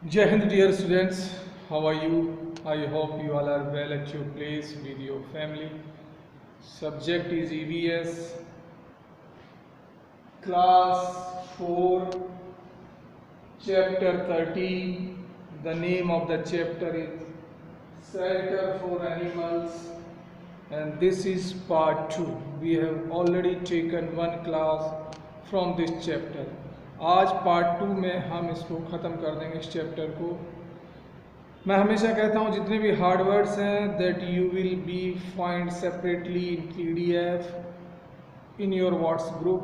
Jai Hind, dear students. How are you? I hope you all are well at your place with your family. Subject is EVS, class 4, chapter 13. The name of the chapter is Shelter for Animals, and this is part 2. We have already taken one class from this chapter. आज part 2 में हम इसको ख़त्म कर देंगे इस chapter को। मैं हमेशा कहता हूँ जितने भी हार्ड वर्ड्स हैं that you will be find separately in PDF in your WhatsApp group.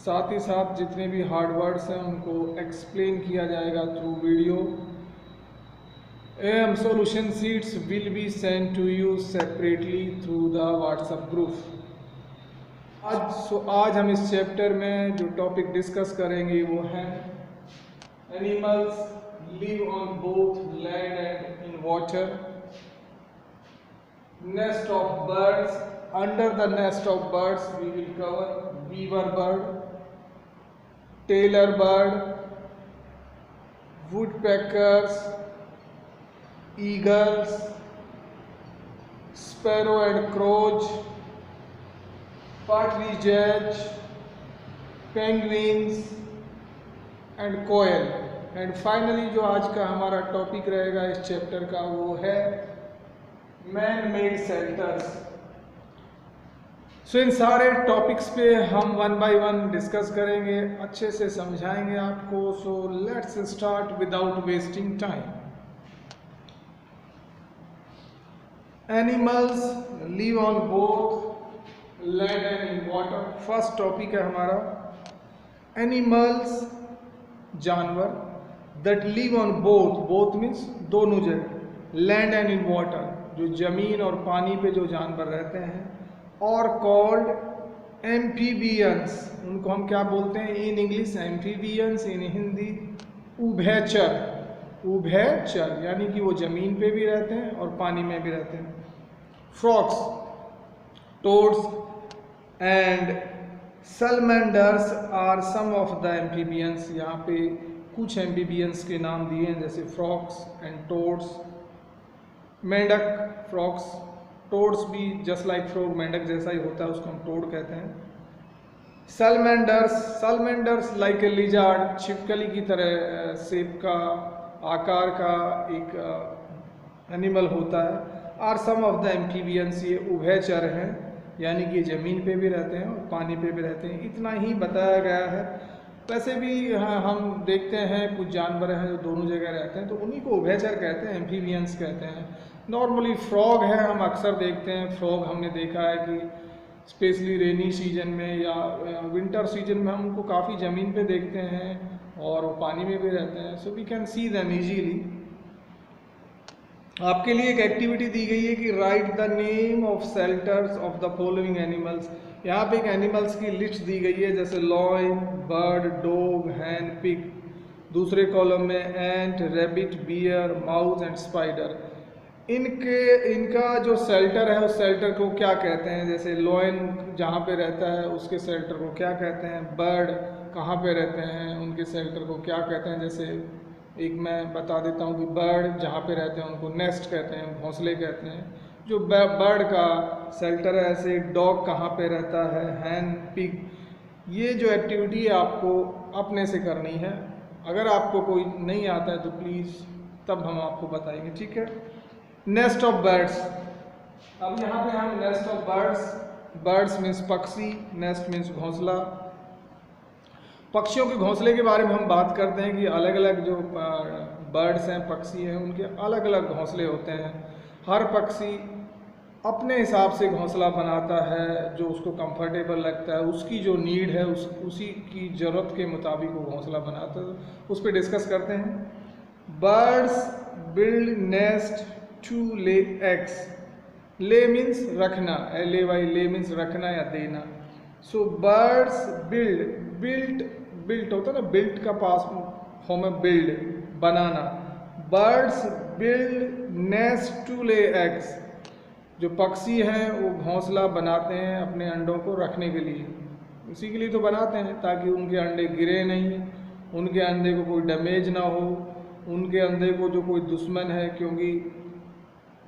साथ ही साथ जितने भी हार्ड वर्ड्स हैं उनको एक्सप्लेन किया जाएगा through video. Solution sheets will be send to you separately through the WhatsApp group. आज हम इस चैप्टर में जो टॉपिक डिस्कस करेंगे वो है animals live on both land and in water. Nest of birds. Under the nest of birds we will cover beaver bird, tailor bird, woodpeckers, eagles, sparrow and crows, partridge, penguins and quail. And finally जो आज का हमारा topic रहेगा इस chapter का वो है man made shelters. सो इन सारे टॉपिक्स पे हम 1 बाय 1 डिस्कस करेंगे, अच्छे से समझाएंगे आपको। So let's start without wasting time. Animals live on both land and in water. First topic है हमारा एनिमल्स, जानवर that live on both means दोनों जगह, लैंड एंड इन वाटर, जो जमीन और पानी पे जो जानवर रहते हैं, और कॉल्ड एम्फीबियंस। उनको हम क्या बोलते हैं इन इंग्लिश? एम्फीबियंस, इन हिंदी उभयचर, यानी कि वो जमीन पे भी रहते हैं और पानी में भी रहते हैं। Frogs, toads and salamanders are some of the amphibians. यहाँ पे कुछ एम्फीबियंस के नाम दिए हैं जैसे फ्रॉक्स एंड टोड्स। मेंढक, फ्रॉक्स, टोड्स भी जस्ट लाइक फ्रॉग, मेंढक जैसा ही होता है, उसको हम टोड कहते हैं। सैलमेंडर्स लाइक ए लिजार्ड, छिपकली की तरह शेप का, आकार का एक एनिमल होता है। Are some of the amphibians, ये उभयचर हैं, यानी कि ज़मीन पे भी रहते हैं और पानी पे भी रहते हैं। इतना ही बताया गया है। वैसे भी हम देखते हैं कुछ जानवर हैं जो दोनों जगह रहते हैं, तो उन्हीं को उभयचर कहते हैं, एम्फीबियंस कहते हैं। नॉर्मली फ्रॉग है, हम अक्सर देखते हैं फ्रॉग, हमने देखा है कि स्पेशली रेनी सीजन में या विंटर सीजन में हम उनको काफ़ी ज़मीन पे देखते हैं और वो पानी में भी रहते हैं। So we can see them easily. आपके लिए एक एक्टिविटी दी गई है कि write the name of shelters of the following animals. यहाँ पे एक एनिमल्स की लिस्ट दी गई है जैसे lion, bird, dog, hen, pig. दूसरे कॉलम में ant, rabbit, bear, mouse and spider. इनका जो शेल्टर है उस शेल्टर को क्या कहते हैं? जैसे लॉयन जहाँ पे रहता है उसके शेल्टर को क्या कहते हैं? बर्ड कहाँ पे रहते हैं उनके शेल्टर को क्या कहते हैं? जैसे एक मैं बता देता हूँ कि बर्ड जहाँ पे रहते हैं उनको नेस्ट कहते हैं, घोंसले कहते हैं, जो बर्ड का शेल्टर है। ऐसे डॉग कहाँ पे रहता है, हैन, पिग। ये जो एक्टिविटी है आपको अपने से करनी है। अगर आपको कोई नहीं आता है तो प्लीज़ तब हम आपको बताएंगे, ठीक है। Nest of birds. अब यहाँ पे हम नेस्ट ऑफ बर्ड्स मीन्स पक्षी, नेस्ट मीन्स घोंसला। पक्षियों के घोंसले के बारे में हम बात करते हैं कि अलग अलग जो बर्ड्स हैं, पक्षी हैं, उनके अलग अलग घोंसले होते हैं। हर पक्षी अपने हिसाब से घोंसला बनाता है, जो उसको कंफर्टेबल लगता है, उसकी जो नीड है उसी की ज़रूरत के मुताबिक वो घोंसला बनाता है। उस पर डिस्कस करते हैं। Birds build nest to lay eggs. Lay means रखना, LAY, ले मीन्स रखना या देना। सो बर्ड्स बिल्ट होता है ना, बिल्ट का पास फॉर्म है बिल्ड, बनाना। Birds build nest to lay eggs. जो पक्षी हैं वो घोंसला बनाते हैं अपने अंडों को रखने के लिए। उसी के लिए तो बनाते हैं ताकि उनके अंडे गिरे नहीं उनके अंडे को कोई डैमेज ना हो, उनके अंडे को जो कोई दुश्मन है, क्योंकि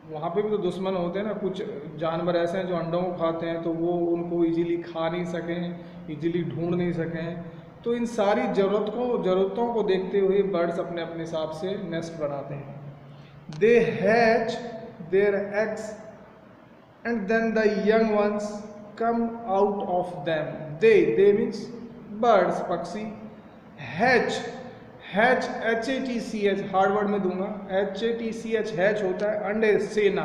वहाँ पे भी तो दुश्मन होते हैं ना, कुछ जानवर ऐसे हैं जो अंडों को खाते हैं, तो वो उनको इजीली खा नहीं सकें, इजीली ढूंढ नहीं सकें। तो इन सारी ज़रूरतों को देखते हुए बर्ड्स अपने अपने हिसाब से नेस्ट बनाते हैं। They hatch their eggs and then the young ones come out of them. They means birds, पक्षी। Hatch, hatch HATCH hard word में दूंगा, HATCH हैच होता है अंडे सेना,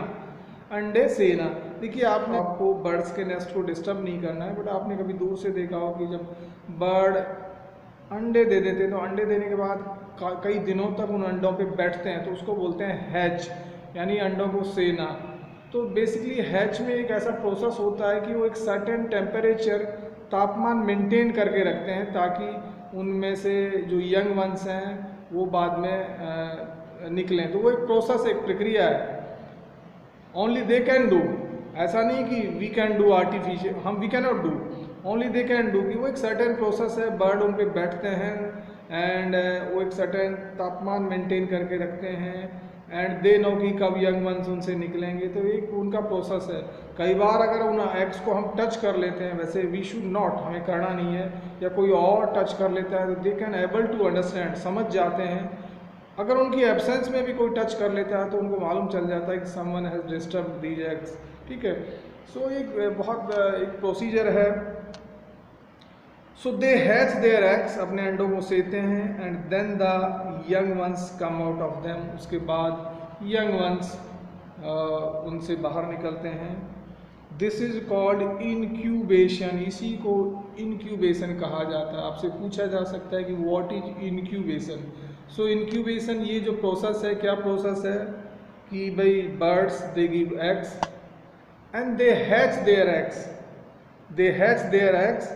अंडे सेना। देखिए आपको बर्ड्स के नेस्ट को डिस्टर्ब नहीं करना है, बट आपने कभी दूर से देखा हो कि जब बर्ड अंडे दे देते हैं तो अंडे देने के बाद कई दिनों तक उन अंडों पे बैठते हैं, तो उसको बोलते हैं हैच, यानी अंडों को सेना। तो बेसिकली हैच में एक ऐसा प्रोसेस होता है कि वो एक सर्टेन टेम्परेचर, तापमान मेंटेन करके रखते हैं, ताकि उनमें से जो यंग वंस हैं वो बाद में निकलें। तो वो एक प्रोसेस, एक प्रक्रिया है। ओनली दे कैन डू, ऐसा नहीं कि वी कैन डू आर्टिफिशियल, हम we can not do, only they can do, कि वो एक सर्टेन प्रोसेस है। बर्ड उन पे बैठते हैं एंड वो एक सर्टेन तापमान मेंटेन करके रखते हैं एंड दे नो कि कब यंग वंस उनसे निकलेंगे। तो एक उनका प्रोसेस है। कई बार अगर उन एग्स को हम टच कर लेते हैं, वैसे वी शुड नॉट, हमें करना नहीं है, या कोई और टच कर लेता है, तो they can able to understand, समझ जाते हैं। अगर उनकी एब्सेंस में भी कोई टच कर लेता है तो उनको मालूम चल जाता है कि someone has disturb these eggs. ठीक है, सो एक बहुत एक प्रोसीजर है। So they hatch their eggs, अपने अंडों को सेते हैं and then the young ones come out of them, उसके बाद यंग वंस उनसे बाहर निकलते हैं। दिस इज कॉल्ड इनक्यूबेशन, इसी को इनक्यूबेशन कहा जाता है। आपसे पूछा जा सकता है कि what is incubation. So incubation ये जो प्रोसेस है, क्या प्रोसेस है कि भाई birds they give eggs and they hatch their eggs, they hatch their eggs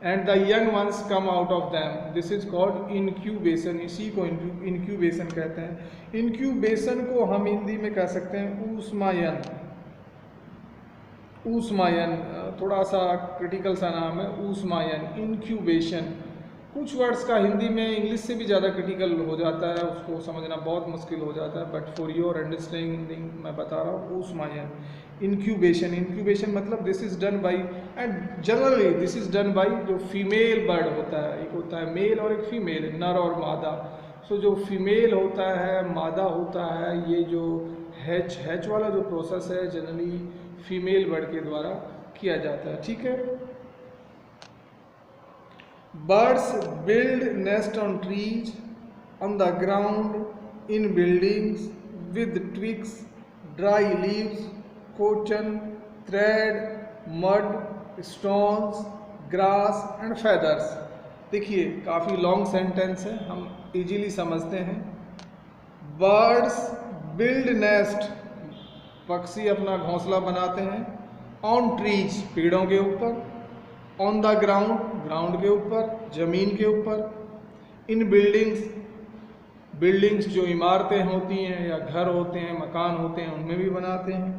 and the young ones come out of them. This is called incubation, इसी को incubation कहते हैं। इनक्यूबेशन को हम हिंदी में कह सकते हैं ऊष्मायन। ऊष्मायन थोड़ा सा क्रिटिकल सा नाम है, ऊष्मायन, इनक्यूबेशन। कुछ वर्ड्स का हिंदी में इंग्लिश से भी ज़्यादा क्रिटिकल हो जाता है, उसको समझना बहुत मुश्किल हो जाता है, बट फॉर योर अंडरस्टैंडिंग मैं बता रहा हूँ ऊष्मायन, इंक्यूबेशन। इंक्यूबेशन मतलब this is done by, and generally this is done by जो फीमेल बर्ड होता है। एक होता है मेल और एक फीमेल, नर और मादा। सो जो फीमेल होता है, मादा होता है, ये जो हैच वाला जो प्रोसेस है जनरली फीमेल बर्ड के द्वारा किया जाता है। ठीक है, birds build nest on trees, on the ground, in buildings, with twigs, dry leaves, cotton, thread, mud, stones, grass and feathers। देखिए काफ़ी लॉन्ग सेंटेंस है, हम इजीली समझते हैं। बर्ड्स बिल्ड नेस्ट, पक्षी अपना घोंसला बनाते हैं। ऑन ट्रीज, पेड़ों के ऊपर। ऑन द ग्राउंड, ग्राउंड के ऊपर, जमीन के ऊपर। इन बिल्डिंग्स, बिल्डिंग्स जो इमारतें होती हैं या घर होते हैं, मकान होते हैं, उनमें भी बनाते हैं।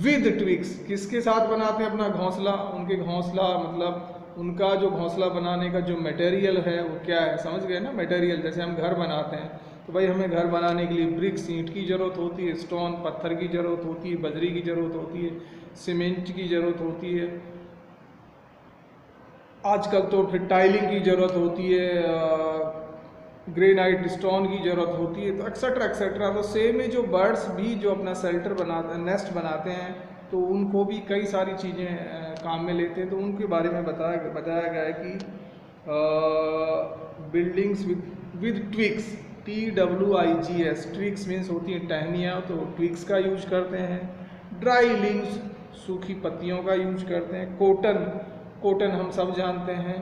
विद ट्विग्स, किसके साथ बनाते हैं अपना घोंसला? उनके घोंसला मतलब उनका जो घोंसला बनाने का जो मटेरियल है वो क्या है, समझ गए ना? मटेरियल, जैसे हम घर बनाते हैं तो भाई हमें घर बनाने के लिए ब्रिक्स, ईंट की ज़रूरत होती है, स्टोन, पत्थर की ज़रूरत होती है, बजरी की ज़रूरत होती है, सीमेंट की ज़रूरत होती है, आजकल तो फिर टाइलिंग की ज़रूरत होती है, ग्रेनाइट स्टोन की ज़रूरत होती है, तो एक्सेट्रा एक्सेट्रा। तो सेम है जो बर्ड्स भी जो अपना शेल्टर बनाते हैं, नेस्ट बनाते हैं, तो उनको भी कई सारी चीज़ें काम में लेते हैं। तो उनके बारे में बताया गया है कि buildings with twigs, TWIGS, twigs means होती हैं टहनियाँ, तो ट्विग्स का यूज करते हैं। ड्राई लीव्स, सूखी पत्तियों का यूज करते हैं। कॉटन, कॉटन हम सब जानते हैं,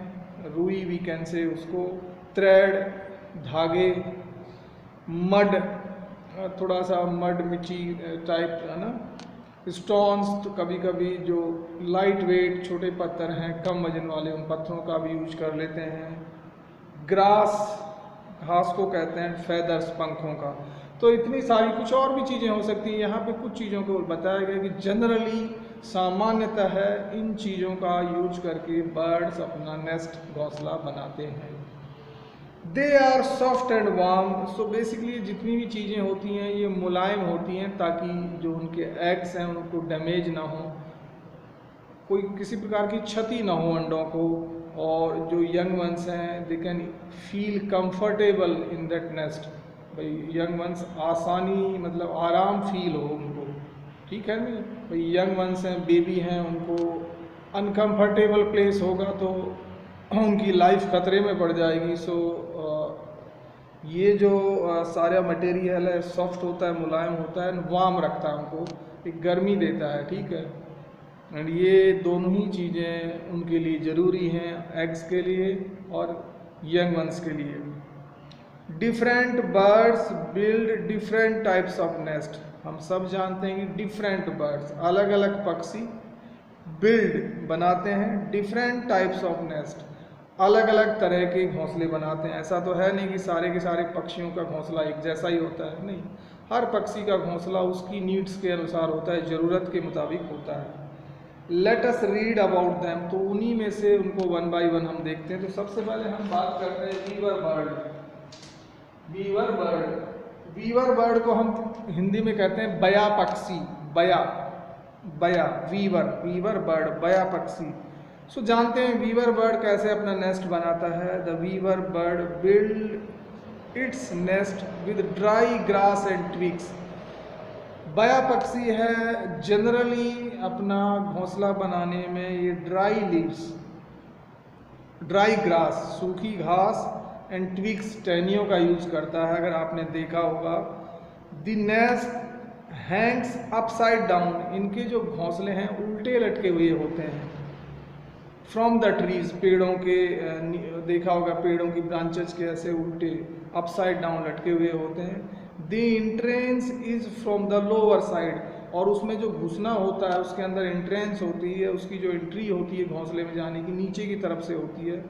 रुई वी कैन से उसको। थ्रेड, धागे। मड, थोड़ा सा मड मिट्टी टाइप है ना। स्टोन्स, तो कभी कभी जो लाइट वेट छोटे पत्थर हैं, कम वजन वाले, उन पत्थरों का भी यूज कर लेते हैं। ग्रास, घास को कहते हैं। फेदर्स, पंखों का। तो इतनी सारी कुछ और भी चीज़ें हो सकती हैं। यहाँ पे कुछ चीज़ों को बताया गया कि जनरली सामान्यतः है इन चीज़ों का यूज करके बर्ड्स अपना नेस्ट, घोंसला बनाते हैं। They are soft and warm. So basically जितनी भी चीज़ें होती हैं ये मुलायम होती हैं ताकि जो उनके एग्स हैं उनको डैमेज ना हो, कोई किसी प्रकार की क्षति ना हो अंडों को, और जो यंग वंस हैं they can feel comfortable in that nest. भाई यंग वंस आसानी मतलब आराम फील हो उनको, ठीक है नहीं भाई यंग वंस हैं बेबी हैं उनको अनकंफर्टेबल प्लेस होगा तो उनकी लाइफ खतरे में पड़ जाएगी। सो ये जो सारा मटेरियल है सॉफ्ट होता है, मुलायम होता है, वार्म रखता है उनको, एक गर्मी देता है, ठीक है। एंड ये दोनों ही चीज़ें उनके लिए ज़रूरी हैं, एग्स के लिए और यंग वंस के लिए। Different birds build different types of nest. हम सब जानते हैं कि डिफरेंट बर्ड्स अलग अलग पक्षी बिल्ड बनाते हैं डिफरेंट टाइप्स ऑफ नेस्ट, अलग अलग तरह के घोंसले बनाते हैं। ऐसा तो है नहीं कि सारे के सारे पक्षियों का घोंसला एक जैसा ही होता है, नहीं, हर पक्षी का घोंसला उसकी नीड्स के अनुसार होता है, ज़रूरत के मुताबिक होता है। Let us read about them. तो उन्हीं में से उनको वन बाय वन हम देखते हैं। तो सबसे पहले हम बात करते हैं weaver bird. Weaver bird, weaver bird को हम हिंदी में कहते हैं बया पक्षी, बया बया वीवर, वीवर बर्ड बया पक्षी। सो जानते हैं वीवर बर्ड कैसे अपना नेस्ट बनाता है। The weaver bird build its nest with dry grass and twigs. बया पक्षी है जनरली अपना घोंसला बनाने में ये ड्राई लीव्स, ड्राई ग्रास सूखी घास एंड ट्विग्स टहनियों का यूज करता है। अगर आपने देखा होगा the nest Hanks upside down, इनके जो घोंसले हैं उल्टे लटके हुए होते हैं। फ्रॉम द ट्रीज, पेड़ों के देखा होगा पेड़ों की ब्रांचेस के ऐसे उल्टे अपसाइड डाउन लटके हुए होते हैं। The entrance is from the lower side, और उसमें जो घुसना होता है उसके अंदर एंट्रेंस होती है, उसकी जो एंट्री होती है घोंसले में जाने की नीचे की तरफ से होती है।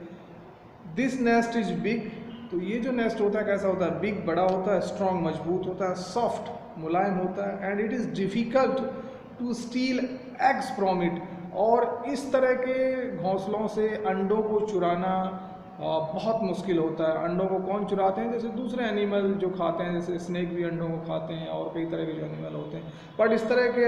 दिस नेस्ट इज बिग, तो ये जो नेस्ट होता है कैसा होता है, बिग बड़ा होता है, स्ट्रॉन्ग मजबूत होता है, सॉफ्ट मुलायम होता है, and it is difficult to steal eggs from it. और इस तरह के घोंसलों से अंडों को चुराना बहुत मुश्किल होता है। अंडों को कौन चुराते हैं, जैसे दूसरे एनिमल जो खाते हैं, जैसे स्नेक भी अंडों को खाते हैं और कई तरह के जो एनिमल होते हैं, बट इस तरह के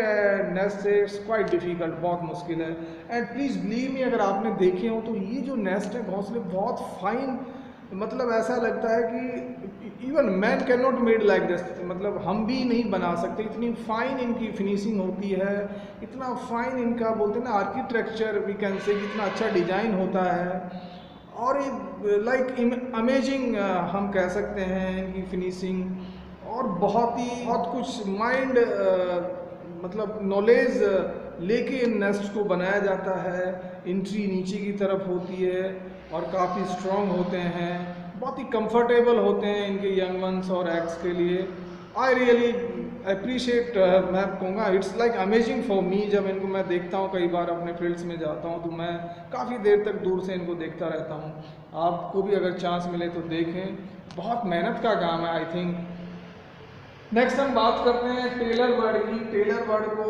नेस्ट से इट्स क्वाइट डिफ़िकल्ट, बहुत मुश्किल है। एंड प्लीज़ बिलीव मी, अगर आपने देखे हो तो ये जो नेस्ट है घोंसले बहुत फाइन, मतलब ऐसा लगता है कि even man can not made like this, मतलब हम भी नहीं बना सकते, इतनी फाइन इनकी फिनिशिंग होती है, इतना फाइन इनका बोलते हैं ना आर्किटेक्चर, वी कैन से इतना अच्छा डिज़ाइन होता है, और लाइक अमेजिंग हम कह सकते हैं इनकी फिनिशिंग। और बहुत कुछ माइंड मतलब नॉलेज लेके इन नेस्ट को बनाया जाता है। एंट्री नीचे की तरफ होती है और काफ़ी स्ट्रॉन्ग होते हैं, बहुत ही कंफर्टेबल होते हैं इनके यंग वंस और एग्स के लिए। आई रियली अप्रिशिएट, मैं कहूँगा it's like amazing for me. जब इनको मैं देखता हूँ, कई बार अपने फील्ड्स में जाता हूँ तो मैं काफ़ी देर तक दूर से इनको देखता रहता हूँ। आपको भी अगर चांस मिले तो देखें, बहुत मेहनत का काम है आई थिंक। नेक्स्ट हम बात करते हैं टेलर बर्ड की। टेलर बर्ड को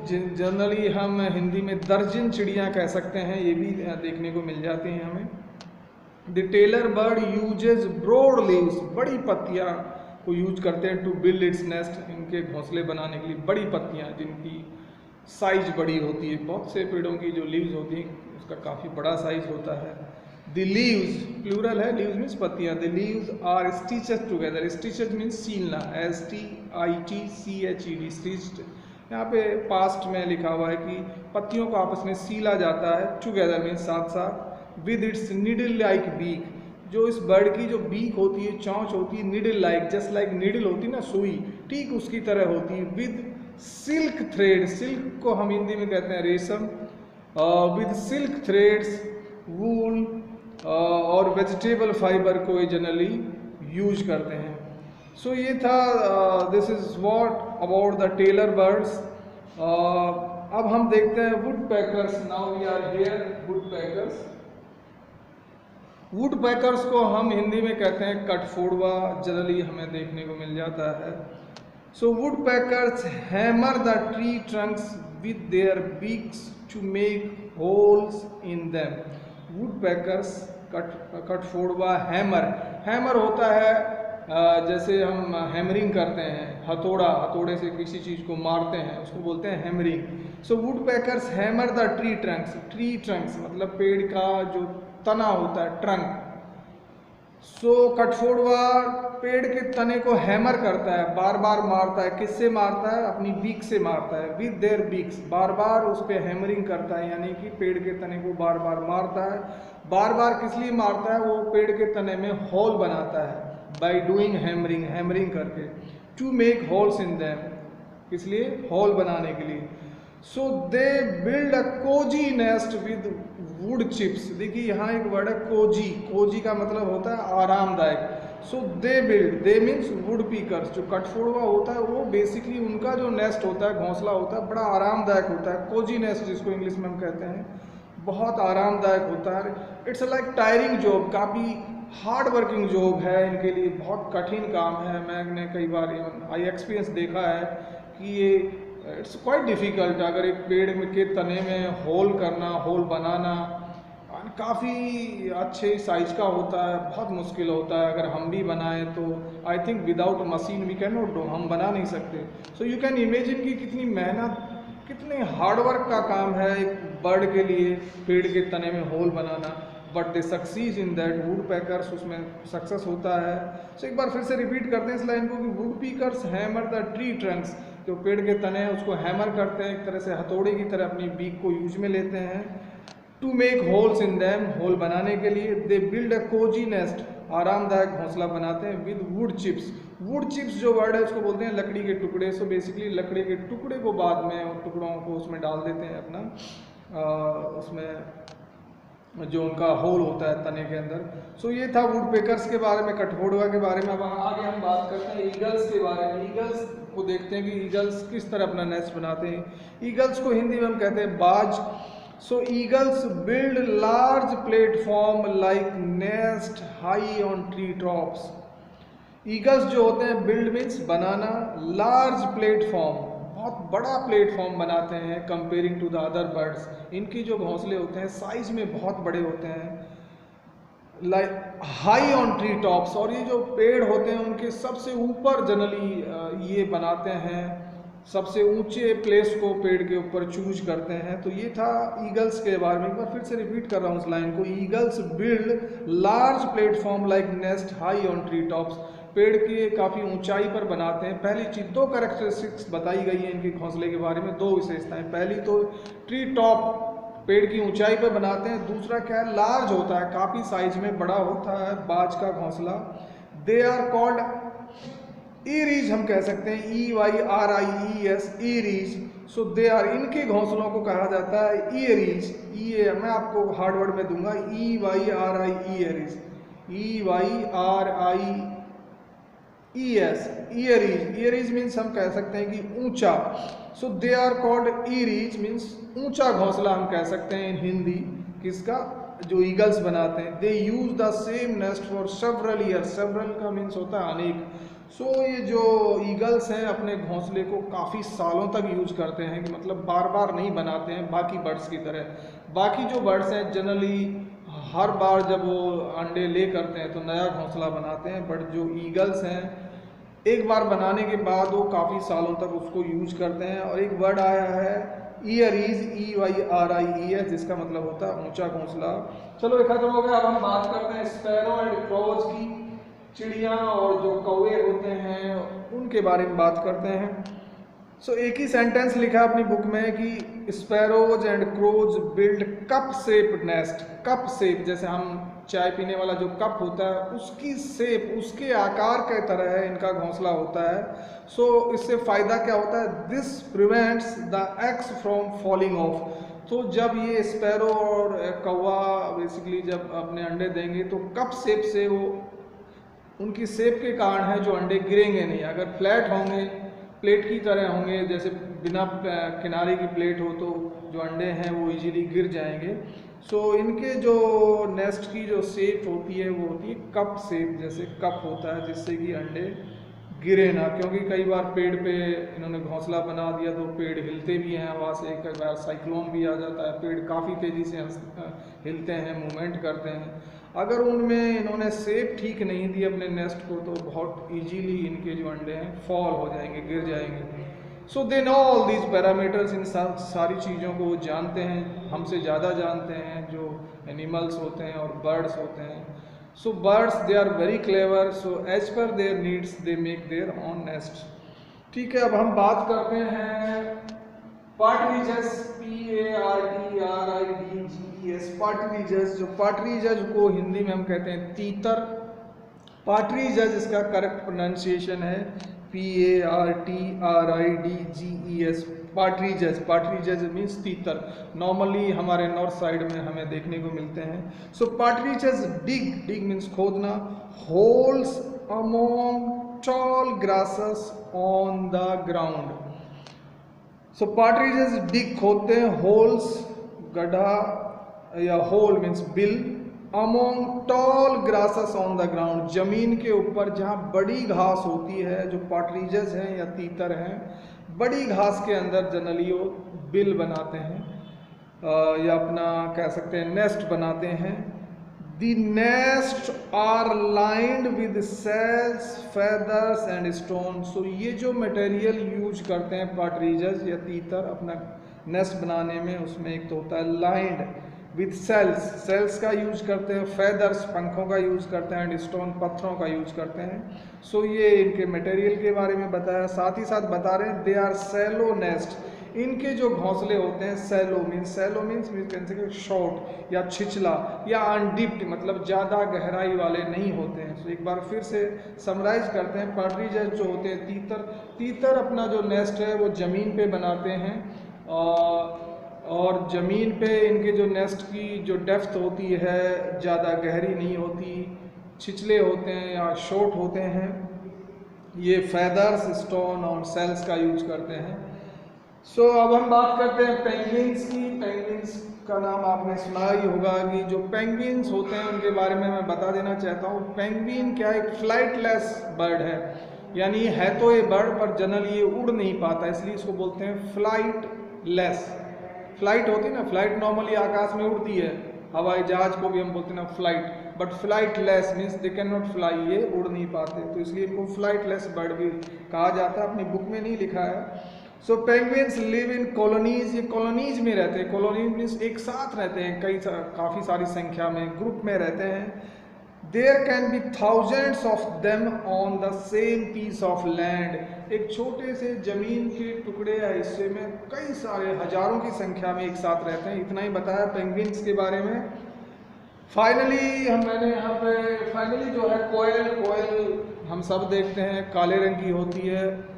जनरली हम हिंदी में दर्जन चिड़िया कह सकते हैं, ये भी देखने को मिल जाती हैं हमें। The tailor bird uses broad leaves, बड़ी पत्तियाँ को यूज करते हैं टू बिल्ड इट्स नेस्ट, इनके घोंसले बनाने के लिए बड़ी पत्तियाँ जिनकी साइज बड़ी होती है। बहुत से पेड़ों की जो लीव्स होती हैं उसका काफ़ी बड़ा साइज होता है। द लीव्स प्लूरल है, लीव्स मीन्स पत्तियाँ। The leaves are stitched together, stitched means सीलना, STITCHED, स्टिच्ड। यहाँ पे पास्ट में लिखा हुआ है कि पत्तियों को आपस में सीला जाता है, टुगेदर मीन्स साथ साथ। With its needle like beak, जो इस बर्ड की जो बीक होती है, चोंच होती है, needle like, just like needle होती है ना सुई, ठीक उसकी तरह होती है। विद सिल्क थ्रेड, सिल्क को हम हिंदी में कहते हैं रेशम। विद सिल्क थ्रेड्स, वूल और वेजिटेबल फाइबर को ये जनरली यूज करते हैं। सो ये था, this is what about the tailor birds. अब हम देखते हैं woodpeckers. Now we are here, woodpeckers. Woodpeckers को हम हिंदी में कहते हैं कटफोड़वा, जनरली हमें देखने को मिल जाता है। So woodpeckers hammer the tree trunks with their beaks to make holes in them. Woodpeckers कठफोड़वा हैमर। हैमर होता है जैसे हम हैमरिंग करते हैं, हथौड़े से किसी चीज़ को मारते हैं, उसको बोलते हैं hammering. So woodpeckers hammer the tree Trunks मतलब पेड़ का जो तना होता है, ट्रंक। सो कठफोड़वा पेड़ के तने को हैमर करता है, बार बार मारता है। किससे मारता है? अपनी बीक से मारता है, विद देयर बीक्स। बार बार उस पर हैमरिंग करता है, यानी कि पेड़ के तने को बार बार मारता है। बार बार किस लिए मारता है? वो पेड़ के तने में होल बनाता है, बाई डूइंग हैमरिंग करके। To make holes in them, इसलिए होल बनाने के लिए। So they build a cosy nest with wood chips. देखिए यहाँ एक वर्ड है कोजी का मतलब होता है आरामदायक। सो दे मीन्स वुड पीकर्स, जो कठफोड़वा होता है वो बेसिकली उनका जो नेस्ट होता है, घोंसला होता है, बड़ा आरामदायक होता है। कोजी नेस्ट जिसको इंग्लिश में हम कहते हैं, बहुत आरामदायक होता है। इट्स लाइक टायरिंग जॉब, काफ़ी हार्ड वर्किंग जॉब है इनके लिए, बहुत कठिन काम है। मैंने कई बार आई एक्सपीरियंस देखा है कि ये इट्स क्वाइट डिफ़िकल्ट। अगर एक पेड़ में के तने में होल बनाना काफ़ी अच्छे साइज का होता है, बहुत मुश्किल होता है। अगर हम भी बनाएं तो I think without machine we can not do, हम बना नहीं सकते। सो यू कैन इमेजिन कि कितनी मेहनत, कितने हार्डवर्क का काम है एक बर्ड के लिए पेड़ के तने में होल बनाना। But they succeed in that, woodpeckers उसमें सक्सेस होता है। सो एक बार फिर से रिपीट करते हैं इस लाइन को कि woodpeckers hammer the tree trunks, जो पेड़ के तने हैं उसको हैमर करते हैं, एक तरह से हथौड़े की तरह अपनी बीक को यूज में लेते हैं। To make holes in them, hole बनाने के लिए। They build a cosy nest, आरामदायक घोंसला बनाते हैं। विद वुड चिप्स जो वर्ड है उसको बोलते हैं लकड़ी के टुकड़े। सो बेसिकली लकड़ी के टुकड़े को बाद में टुकड़ों को उसमें डाल देते हैं अपना उसमें जो उनका होल होता है तने के अंदर। सो ये था वुड पेकर्स के बारे में, कठफोड़वा के बारे में। अब आगे हम बात करते हैं ईगल्स के बारे में। ईगल्स को देखते हैं कि ईगल्स किस तरह अपना नेस्ट बनाते हैं। ईगल्स को हिंदी में हम कहते हैं बाज। So eagles build large platform like nest high on tree tops. Eagles जो होते हैं, बिल्ड मीन्स बनाना, लार्ज प्लेटफॉर्म बहुत बड़ा प्लेटफॉर्म बनाते हैं comparing to the other birds. इनकी जो घोंसले होते हैं साइज में बहुत बड़े होते हैं, like high on tree tops. और ये जो पेड़ होते हैं उनके सबसे ऊपर जनरली ये बनाते हैं, सबसे ऊंचे प्लेस को पेड़ के ऊपर चूज करते हैं। तो ये था ईगल्स के बारे में। एक बार फिर से रिपीट कर रहा हूँ उस लाइन को। Eagles build large platform like nest high on tree tops, पेड़ के काफ़ी ऊंचाई पर बनाते हैं। पहली चीज़, दो कैरेक्टरिस्टिक्स बताई गई है इनके घोंसले के बारे में, दो विशेषताएं। पहली तो ट्री टॉप, पेड़ की ऊंचाई पर बनाते हैं। दूसरा क्या है, लार्ज होता है, काफ़ी साइज में बड़ा होता है बाज का घोंसला। दे आर कॉल्ड ईरीज, हम कह सकते हैं EYRIES, ईरीज। सो दे आर, इनके घोंसलों को कहा जाता है ईयरीज। मैं आपको हार्ड वर्ड में दूंगा, EYRIES, ईयरीज मीन्स हम कह सकते हैं कि ऊंचा। सो दे आर कॉल्ड ईरीज मीन्स ऊंचा घोंसला हम कह सकते हैं इन हिंदी। किसका? जो ईगल्स बनाते हैं। They use the same nest for several years, several का मीन्स होता है अनेक। सो ये जो ईगल्स हैं अपने घोंसले को काफ़ी सालों तक यूज करते हैं, कि मतलब बार बार नहीं बनाते हैं बाकी बर्ड्स की तरह। बाकी जो बर्ड्स हैं जनरली हर बार जब वो अंडे ले करते हैं तो नया घोंसला बनाते हैं, बट जो ईगल्स हैं एक बार बनाने के बाद वो काफ़ी सालों तक उसको यूज करते हैं। और एक वर्ड आया है ईयरीज, EYRIES, जिसका मतलब होता है ऊंचा घोंसला। चलो ये खत्म हो गया। अब हम बात करते हैं स्पैरो एंड क्रोज की, चिड़िया और जो कौवे होते हैं उनके बारे में बात करते हैं। सो एक ही सेंटेंस लिखा अपनी बुक में कि sparrows and crows build cup shape nest. Cup shape, जैसे हम चाय पीने वाला जो कप होता है उसकी शेप, उसके आकार के तरह है इनका घोंसला होता है। सो इससे फ़ायदा क्या होता है? This prevents the eggs from falling of. तो जब ये स्पैरो और कौवा बेसिकली जब अपने अंडे देंगे तो कप शेप से वो, उनकी शेप के कारण है जो अंडे गिरेंगे नहीं। अगर फ्लैट होंगे, प्लेट की तरह होंगे, जैसे बिना किनारे की प्लेट हो, तो जो अंडे हैं वो इजीली गिर जाएंगे। सो इनके जो नेस्ट की जो शेप होती है वो होती है कप शेप, जैसे कप होता है, जिससे कि अंडे गिरे ना। क्योंकि कई बार पेड़ पे इन्होंने घोंसला बना दिया तो पेड़ हिलते भी हैं हवा से, कई बार साइक्लोन भी आ जाता है, पेड़ काफ़ी तेज़ी से हिलते हैं, मूवमेंट करते हैं। अगर उनमें इन्होंने शेप ठीक नहीं दी अपने नेस्ट को तो बहुत इजीली इनके जो अंडे हैं फॉल हो जाएंगे, गिर जाएंगे। So they know all these parameters, इन सारी चीज़ों को वो जानते हैं, हमसे ज़्यादा जानते हैं जो एनिमल्स होते हैं और बर्ड्स होते हैं। So birds they are very clever, so as per their needs they make their own nest. ठीक है, अब हम बात करते हैं पार्टरीजस, PARTRIDGES, पार्टरीजस। जो पार्टरीजस को हिंदी में हम कहते हैं तीतर, पार्टरीजस इसका करेक्ट प्रोनाउंसिएशन है PARTRIDGES, पार्टरीजस। पार्टरीजस मीन्स तीतर, नॉर्मली हमारे नॉर्थ साइड में हमें देखने को मिलते हैं। सो पार्टरीजस डिग मीन्स खोदना, holes among tall grasses on the ground. So partridges dig खोदते हैं, होल्स गड्ढा या होल मीन्स बिल, among tall grasses on the ground, जमीन के ऊपर जहाँ बड़ी घास होती है। जो पार्टरीजस हैं या तीतर हैं, बड़ी घास के अंदर जनरली वो बिल बनाते हैं या अपना कह सकते हैं नेस्ट बनाते हैं। The nest are lined with shells, feathers and stone. So ये जो मटेरियल यूज करते हैं पार्टरीजस या तीतर अपना नेस्ट बनाने में, उसमें एक तो होता है लाइंड विद सेल्स, सेल्स का यूज करते हैं, फेदर्स पंखों का यूज करते हैं, एंड स्टोन पत्थरों का यूज करते हैं। सो ये इनके मटेरियल के बारे में बताया, साथ ही साथ बता रहे हैं दे आर सैलो नेस्ट, इनके जो घोंसले होते हैं सैलो मीन्स शॉर्ट या छिछला या अनडिप्ड, मतलब ज़्यादा गहराई वाले नहीं होते हैं। सो एक बार फिर से समराइज करते हैं, पार्टरीजस जो होते हैं तीतर अपना जो नेस्ट है वो ज़मीन पे बनाते हैं और ज़मीन पे इनके जो नेस्ट की जो डेप्थ होती है ज़्यादा गहरी नहीं होती, छिछले होते हैं या शॉर्ट होते हैं। ये फेदर्स, स्टोन और सेल्स का यूज करते हैं। सो अब हम बात करते हैं पेंगुइन्स की। पेंगुइन्स का नाम आपने सुना ही होगा कि जो पेंगुइन्स होते हैं उनके बारे में मैं बता देना चाहता हूँ। पेंगुइन क्या एक फ्लाइटलेस बर्ड है, यानी है तो ये बर्ड पर जनरली ये उड़ नहीं पाता, इसलिए इसको बोलते हैं फ्लाइटलेस। फ्लाइट होती है ना, फ्लाइट नॉर्मली आकाश में उड़ती है, हवाई जहाज को भी हम बोलते हैं ना flight, but flightless means they can not fly, ये उड़ नहीं पाते, तो इसलिए इनको फ्लाइटलेस बर्ड भी कहा जाता है। अपनी बुक में नहीं लिखा है। सो पेंगुइन्स लिव इन कॉलोनीज, ये कॉलोनीज में रहते हैं। कॉलोनीज मीन्स एक साथ रहते हैं, काफ़ी सारी संख्या में ग्रुप में रहते हैं। There can be thousands of them on the same piece of land, एक छोटे से जमीन के टुकड़े या हिस्से में कई सारे हजारों की संख्या में एक साथ रहते हैं। इतना ही बताया पेंगुइन्स के बारे में। मैंने यहाँ पे जो है कोयल हम सब देखते हैं, काले रंग की होती है।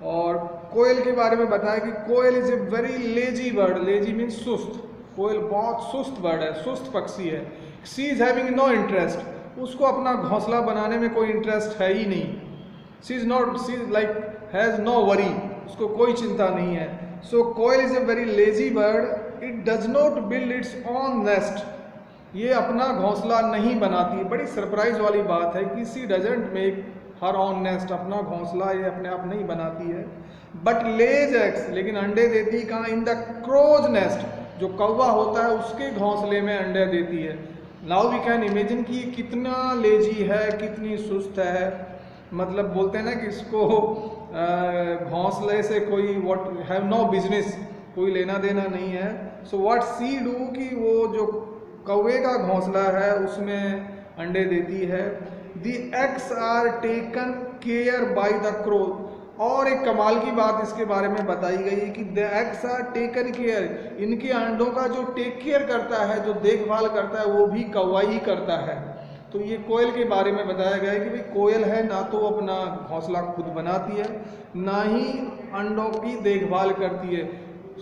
और कोयल के बारे में बताया कि koel is a very lazy bird, lazy means सुस्त, कोयल बहुत सुस्त बर्ड है, सुस्त पक्षी है। She is having no interest, उसको अपना घोंसला बनाने में कोई इंटरेस्ट है ही नहीं। She is like has no worry, उसको कोई चिंता नहीं है। So koel is a very lazy bird, it does not build its own nest, ये अपना घोंसला नहीं बनाती। बड़ी सरप्राइज वाली बात है कि she doesn't make her on nest, अपना घोंसला ये अपने आप नहीं बनाती है। बट लेज एग्स, लेकिन अंडे देती कहाँ, इन द क्रोज नेस्ट, जो कौवा होता है उसके घोंसले में अंडे देती है। नाउ वी कैन इमेजिन कि कितना लेजी है, कितनी सुस्त है। मतलब बोलते हैं ना कि इसको घोंसले से कोई व्हाट हैव नो बिजनेस, कोई लेना देना नहीं है। सो व्हाट सी डू, कि वो जो कौवे का घोंसला है उसमें अंडे देती है। The eggs are taken care by the crow, और एक कमाल की बात इसके बारे में बताई गई है कि the eggs are taken care, इनके अंडों का जो टेक केयर करता है, जो देखभाल करता है, वो भी कौवा ही करता है। तो ये कोयल के बारे में बताया गया है कि भाई कोयल है ना तो वो अपना घोंसला खुद बनाती है, ना ही अंडों की देखभाल करती है।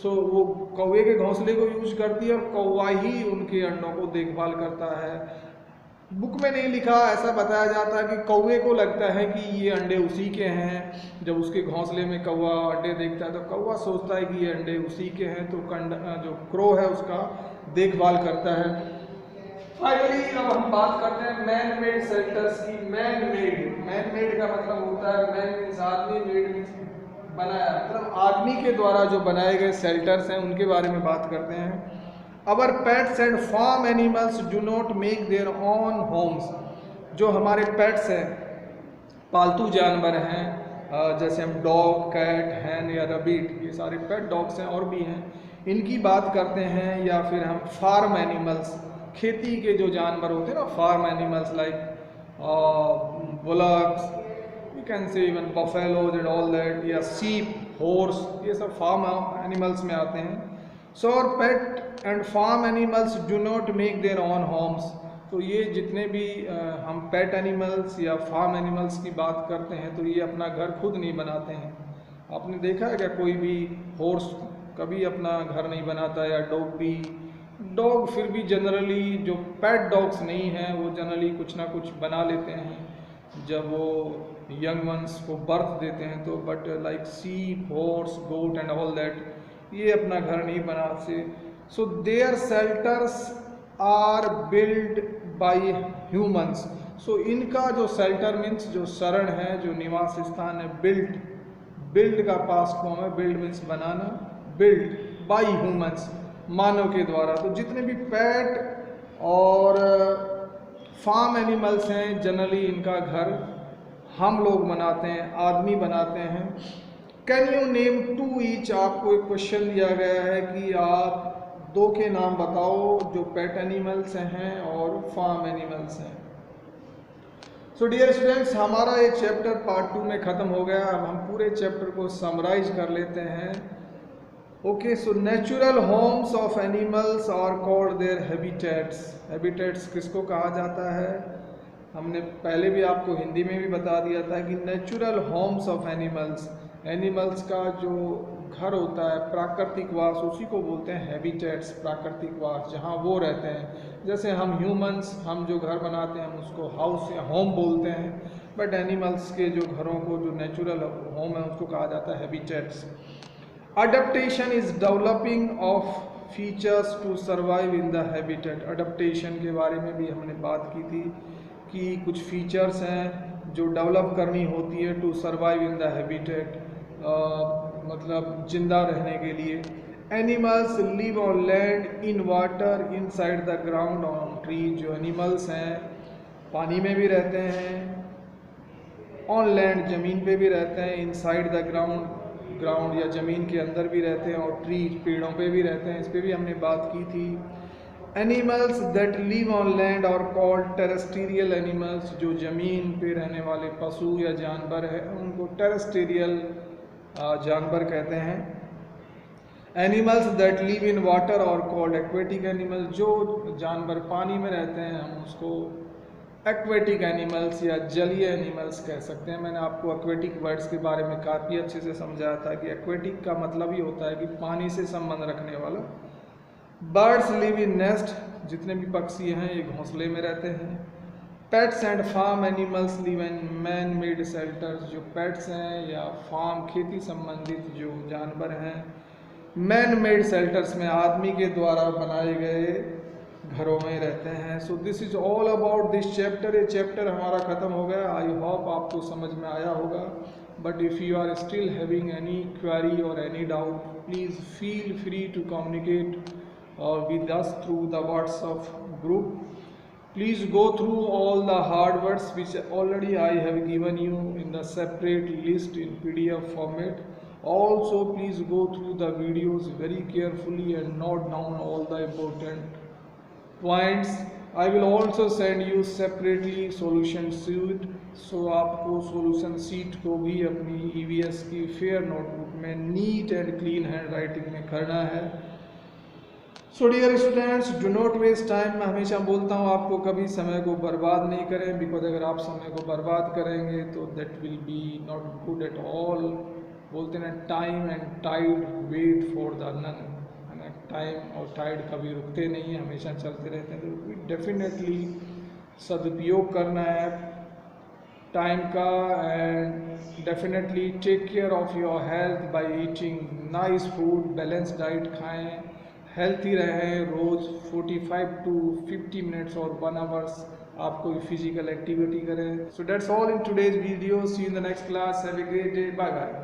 सो वो कौवे के घोंसले को यूज करती है और कौवा ही उनके अंडों को देखभाल करता है। बुक में नहीं लिखा, ऐसा बताया जाता है कि कौवे को लगता है कि ये अंडे उसी के हैं। जब उसके घोंसले में कौवा अंडे देखता है तो कौवा सोचता है कि ये अंडे उसी के हैं, तो जो क्रो है उसका देखभाल करता है। फाइनली अब हम बात करते हैं मैन मेड शेल्टर्स की। मैन मेड का मतलब होता है, मैन मीन्स आदमी, मेड मीन्स बनाया, मतलब आदमी के द्वारा जो बनाए गए शेल्टर्स हैं उनके बारे में बात करते हैं। Our pets and farm animals do not make their own homes. जो हमारे पेट्स हैं, पालतू जानवर हैं, जैसे हम डॉग, कैट, हैन या रबीट, ये सारे पेट डॉग्स हैं और भी हैं, इनकी बात करते हैं। या फिर हम फार्म एनिमल्स, खेती के जो जानवर होते हैं ना, farm animals like bullocks, you can say even buffaloes and all that, या सीप, हॉर्स, ये सब फार्म एनिमल्स में आते हैं। सो और pet and farm animals do not make their own homes. तो ये जितने भी हम पेट एनिमल्स या फार्म एनिमल्स की बात करते हैं, तो ये अपना घर खुद नहीं बनाते हैं। आपने देखा है क्या कोई भी हॉर्स कभी अपना घर नहीं बनाता, या डॉग भी? डॉग फिर भी जनरली, जो पेट डॉग्स नहीं हैं वो जनरली कुछ ना कुछ बना लेते हैं जब वो यंग वंस को बर्थ देते हैं। तो but like sheep, horse, goat and all that, ये अपना घर नहीं बनाते। So their shelters are build by humans. सो इनका जो शेल्टर मीन्स जो शरण है, जो निवास स्थान है, बिल्ड का पास्ट फॉर्म है, बिल्ड मीन्स बनाना, बिल्ड बाय ह्यूमंस, मानव के द्वारा। तो जितने भी पेट और फार्म एनिमल्स हैं, जनरली इनका घर हम लोग बनाते हैं, आदमी बनाते हैं। Can you name two each? आपको एक क्वेश्चन दिया गया है कि आप दो के नाम बताओ जो पेट एनिमल्स हैं और फार्म एनिमल्स हैं। सो डियर स्टूडेंट्स, हमारा ये चैप्टर पार्ट 2 में ख़त्म हो गया। अब हम पूरे चैप्टर को समराइज कर लेते हैं। Okay, so natural homes of animals are called their habitats. Habitats किसको कहा जाता है? हमने पहले भी आपको हिंदी में भी बता दिया था कि natural homes of animals, animals का जो घर होता है, प्राकृतिक वास, उसी को बोलते हैं हैबिटेट्स, प्राकृतिक वास, जहाँ वो रहते हैं। जैसे हम ह्यूमंस, हम जो घर बनाते हैं हम उसको हाउस या होम बोलते हैं, बट एनिमल्स के जो घरों को, जो नेचुरल होम है, उसको कहा जाता है habitats. Adaptation is developing of features to survive in the habitat. Adaptation के बारे में भी हमने बात की थी कि कुछ फीचर्स हैं जो डेवलप करनी होती है to survive in the habitat, मतलब जिंदा रहने के लिए। Animals live on land, in water, inside the ground, on tree. जो एनिमल्स हैं पानी में भी रहते हैं, ऑन लैंड ज़मीन पे भी रहते हैं, इन साइड द ग्राउंड या ज़मीन के अंदर भी रहते हैं, और ट्री पेड़ों पे भी रहते हैं। इस पर भी हमने बात की थी। Animals that live on land और कॉल्ड टेरेस्ट्रियल एनिमल्स। जो ज़मीन पे रहने वाले पशु या जानवर है उनको टेरेस्ट्रियल जानवर कहते हैं। Animals that live in water और कॉल्ड एक्वेटिक एनिमल्स। जो जानवर पानी में रहते हैं हम उसको एक्वेटिक एनिमल्स या जलीय एनिमल्स कह सकते हैं। मैंने आपको एक्वेटिक वर्ड्स के बारे में काफ़ी अच्छे से समझाया था कि एक्वेटिक का मतलब ही होता है कि पानी से संबंध रखने वाला। Birds live in nest. जितने भी पक्षी हैं ये घोंसले में रहते हैं। Pets and farm animals live in man made shelters. जो पेट्स हैं या फार्म, खेती संबंधित जो जानवर हैं, मैन मेड शेल्टर्स में आदमी के द्वारा बनाए गए घरों में रहते हैं। So this is all about this chapter. ये चैप्टर हमारा ख़त्म हो गया। आई होप आपको समझ में आया होगा। But if you are still having any query और any doubt, please feel free to communicate with us through the WhatsApp group. Please go through all the hard words which already I have given you in the separate list in PDF format. Also please go through the videos very carefully and note down all the important points. I will also send you separately solution sheet. So आपको solution sheet को भी अपनी EVS की fair notebook में neat and clean hand writing में करना है। So dear students, do not waste time. मैं हमेशा बोलता हूँ आपको कभी समय को बर्बाद नहीं करें, बिकॉज अगर आप समय को बर्बाद करेंगे तो that will be not good at all. बोलते हैं time and tide wait for the none, है ना। टाइम और टाइड कभी रुकते नहीं हैं, हमेशा चलते रहते हैं। तो डेफिनेटली सदुपयोग करना है टाइम का, and definitely take care of your health by eating nice food, balance diet खाएँ, हेल्थी रहें। रोज़ 45 to 50 मिनट्स और 1 आवर्स आप कोई फिजिकल एक्टिविटी करें। So that's all in today's video. See you in the next class. Have a great day. Bye bye.